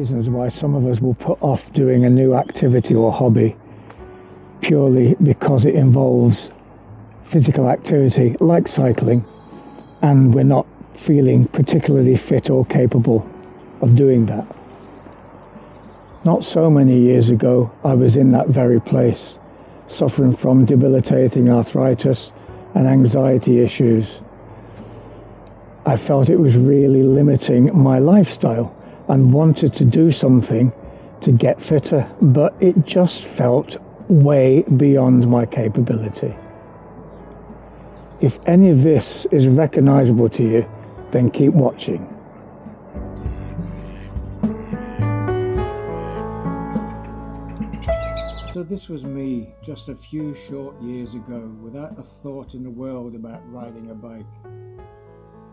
reasons why some of us will put off doing a new activity or hobby purely because it involves physical activity like cycling, and we're not feeling particularly fit or capable of doing that. Not so many years ago, I was in that very place, suffering from debilitating arthritis and anxiety issues. I felt it was really limiting my lifestyle and wanted to do something to get fitter, but it just felt way beyond my capability. If any of this is recognizable to you, then keep watching. So this was me just a few short years ago, without a thought in the world about riding a bike.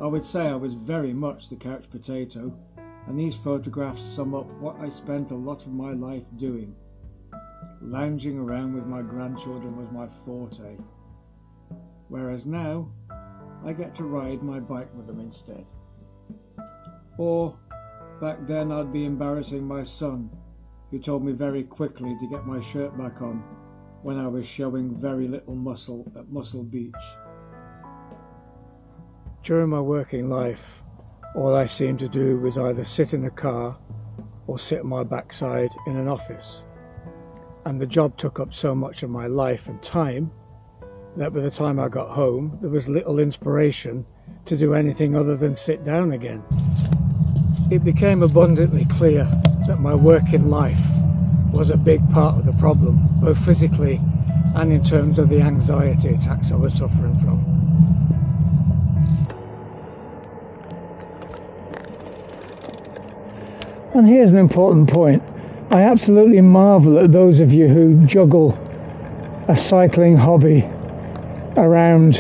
I would say I was very much the couch potato, and these photographs sum up what I spent a lot of my life doing. Lounging around with my grandchildren was my forte, whereas now I get to ride my bike with them instead. Or back then I'd be embarrassing my son, who told me very quickly to get my shirt back on when I was showing very little muscle at Muscle Beach. During my working life, all I seemed to do was either sit in a car or sit on my backside in an office. And the job took up so much of my life and time that by the time I got home, there was little inspiration to do anything other than sit down again. It became abundantly clear that my working life was a big part of the problem, both physically and in terms of the anxiety attacks I was suffering from. And here's an important point. I absolutely marvel at those of you who juggle a cycling hobby around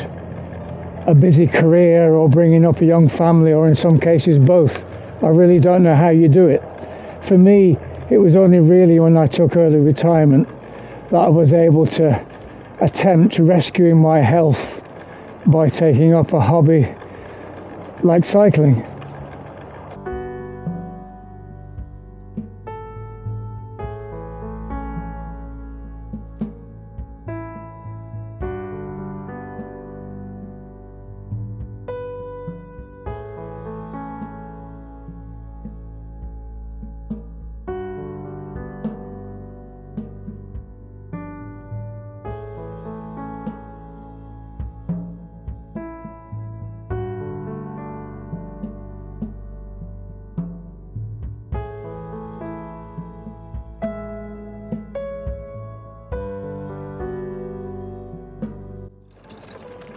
a busy career or bringing up a young family, or in some cases both. I really don't know how you do it. For me, it was only really when I took early retirement that I was able to attempt rescuing my health by taking up a hobby like cycling.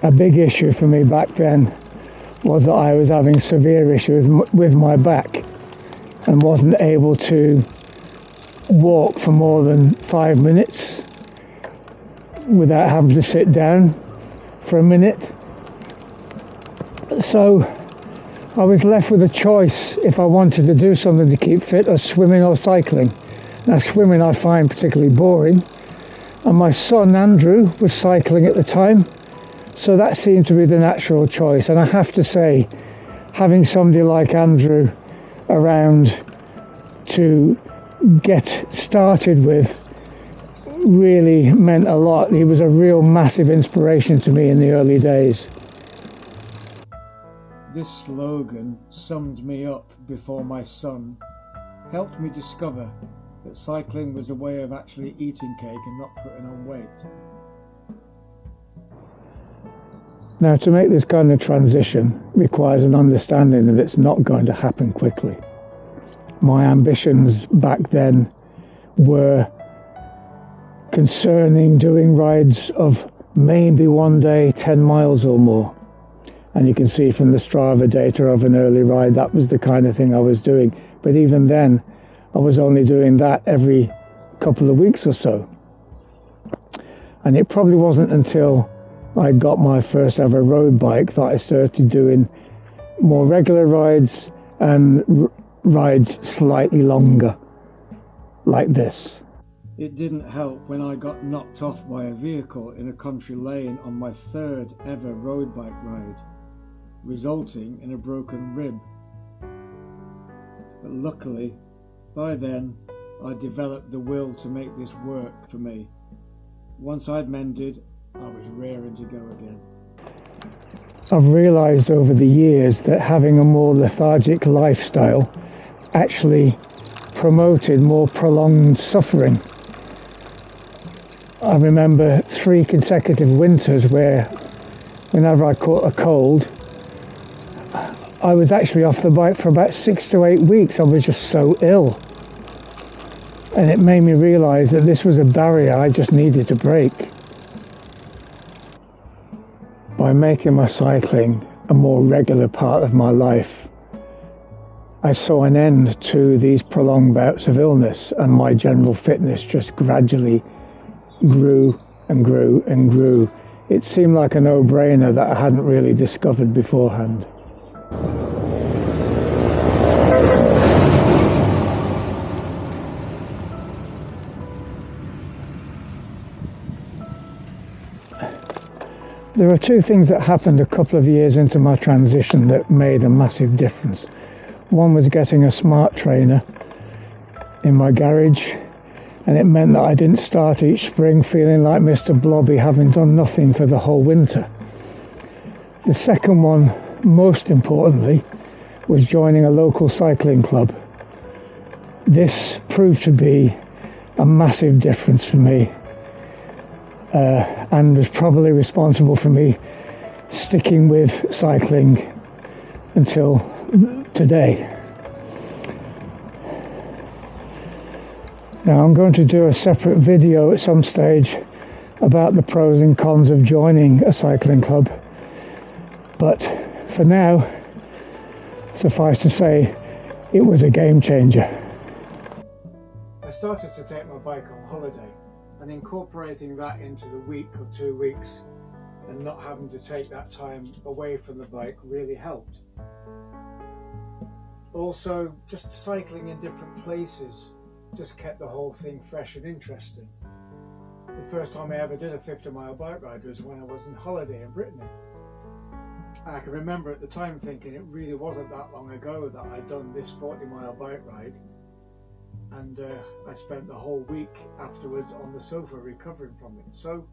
A big issue for me back then was that I was having severe issues with my back and wasn't able to walk for more than 5 minutes without having to sit down for a minute. So I was left with a choice if I wanted to do something to keep fit, or swimming or cycling. Now, swimming I find particularly boring, and my son Andrew was cycling at the time, so that seemed to be the natural choice. And I have to say, having somebody like Andrew around to get started with really meant a lot. He was a real massive inspiration to me in the early days. This slogan summed me up before my son helped me discover that cycling was a way of actually eating cake and not putting on weight. Now, to make this kind of transition requires an understanding that it's not going to happen quickly. My ambitions back then were concerning doing rides of maybe one day 10 miles or more. And you can see from the Strava data of an early ride, that was the kind of thing I was doing. But even then, I was only doing that every couple of weeks or so. And it probably wasn't until I got my first ever road bike that I started doing more regular rides and rides slightly longer, like this. It didn't help when I got knocked off by a vehicle in a country lane on my third ever road bike ride, resulting in a broken rib. But luckily, By then, I developed the will to make this work for me. Once I'd mended, I was raring to go again. I've realised over the years that having a more lethargic lifestyle actually promoted more prolonged suffering. I remember 3 consecutive winters where whenever I caught a cold, I was actually off the bike for about 6 to 8 weeks. I was just so ill. And it made me realise that this was a barrier I just needed to break. By making my cycling a more regular part of my life, I saw an end to these prolonged bouts of illness, and my general fitness just gradually grew and grew and grew. It seemed like a no-brainer that I hadn't really discovered beforehand. There are 2 things that happened a couple of years into my transition that made a massive difference. One was getting a smart trainer in my garage, and it meant that I didn't start each spring feeling like Mr. Blobby, having done nothing for the whole winter. The second one, most importantly, was joining a local cycling club. This proved to be a massive difference for me, and was probably responsible for me sticking with cycling until today. Now I'm going to do a separate video at some stage about the pros and cons of joining a cycling club, but for now, suffice to say, it was a game changer. I started to take my bike on holiday, and incorporating that into the week or 2 weeks and not having to take that time away from the bike really helped. Also, just cycling in different places just kept the whole thing fresh and interesting. The first time I ever did a 50-mile bike ride was when I was on holiday in Brittany. And I can remember at the time thinking it really wasn't that long ago that I'd done this 40-mile bike ride. And I spent the whole week afterwards on the sofa recovering from it. So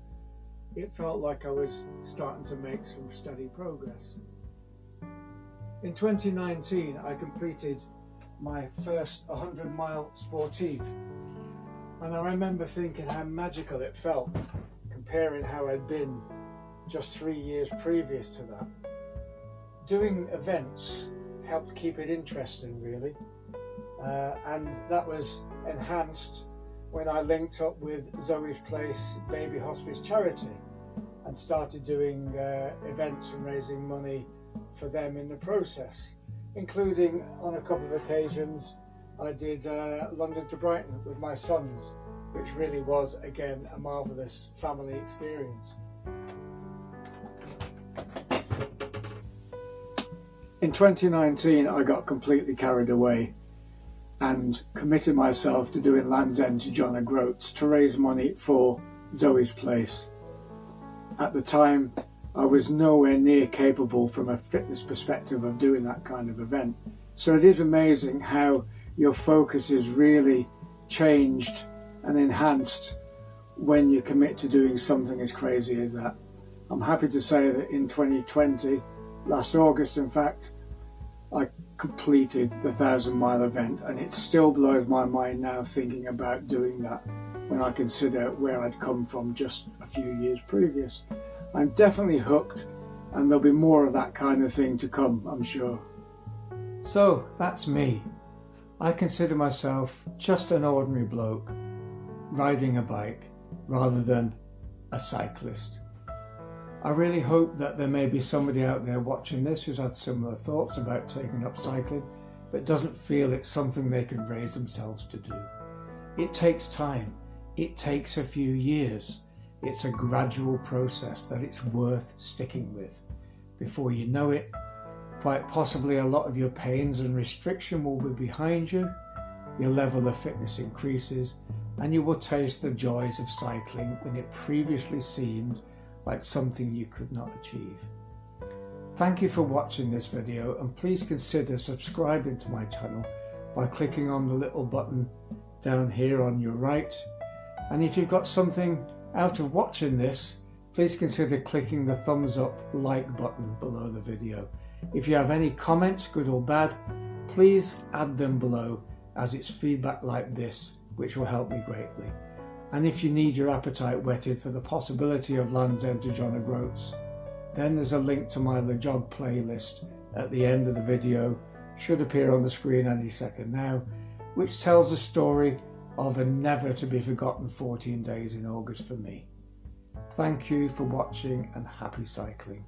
it felt like I was starting to make some steady progress. In 2019, I completed my first 100-mile sportive. And I remember thinking how magical it felt, comparing how I'd been just 3 years previous to that. Doing events helped keep it interesting, really. And that was enhanced when I linked up with Zoe's Place Baby Hospice Charity and started doing events and raising money for them in the process, including on a couple of occasions I did London to Brighton with my sons, which really was again a marvellous family experience. In 2019 I got completely carried away and committed myself to doing Land's End to John O'Groats to raise money for Zoe's Place. At the time, I was nowhere near capable from a fitness perspective of doing that kind of event. So it is amazing how your focus is really changed and enhanced when you commit to doing something as crazy as that. I'm happy to say that in 2020, last August in fact, I completed the 1,000-mile event, and it still blows my mind now thinking about doing that when I consider where I'd come from just a few years previous. I'm definitely hooked, and there'll be more of that kind of thing to come, I'm sure. So that's me. I consider myself just an ordinary bloke riding a bike rather than a cyclist. I really hope that there may be somebody out there watching this who's had similar thoughts about taking up cycling, but doesn't feel it's something they can raise themselves to do. It takes time. It takes a few years. It's a gradual process that it's worth sticking with. Before you know it, quite possibly a lot of your pains and restriction will be behind you, your level of fitness increases, and you will taste the joys of cycling when it previously seemed like something you could not achieve. Thank you for watching this video, and please consider subscribing to my channel by clicking on the little button down here on your right. And if you've got something out of watching this, please consider clicking the thumbs up like button below the video. If you have any comments, good or bad, please add them below, as it's feedback like this which will help me greatly. And if you need your appetite whetted for the possibility of Land's End to John O'Groats, then there's a link to my LEJOG playlist at the end of the video, should appear on the screen any second now, which tells the story of a never to be forgotten 14 days in August for me. Thank you for watching and happy cycling.